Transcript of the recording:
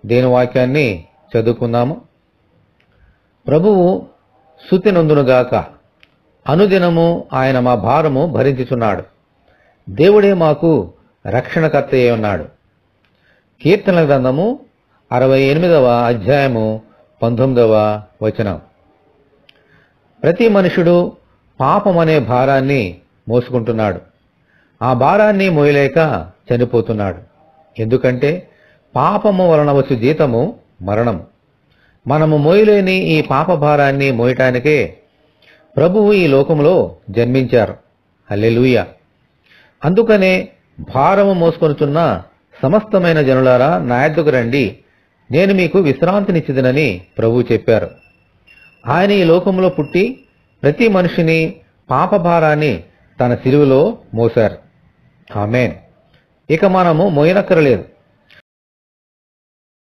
దేని వాక్యాన్ని చదువుకుందాము. ప్రభువు స్తుతి నొందునుగాక. అనుదినము ఆయన మా భారము భరించుచున్నాడు. దేవుడే మాకు రక్షణకర్త అయి ఉన్నాడు. కీర్తనల గ్రంథము 68వ అధ్యాయము 19వ వచనం. ప్రతి మనుషుడు పాపమనే భారాన్ని మోసుకుంటున్నాడు. ఆ భారాన్ని మోయలేక చనిపోతున్నాడు. ఎందుకంటే పాపము వలన వచ్చు జీతము మరణం. మనము మోయలేని ఈ పాప భారాన్ని మోయటానికే ప్రభువు ఈ లోకంలో జన్మించారు. హల్లెలూయా. అందుకనే భారము మోసుకొనుచున్న సమస్తమైన జనులారా నా యొద్దకు రండి, నేను మీకు విశ్రాంతినిచ్చిదనని ప్రభువు చెప్పారు. ఆయన ఈ లోకంలో పుట్టి ప్రతి మనిషిని పాప భారాన్ని తన శిలువలో మోశారు. ఆమేన్. ఇక మనము మోయనక్కరలేదు.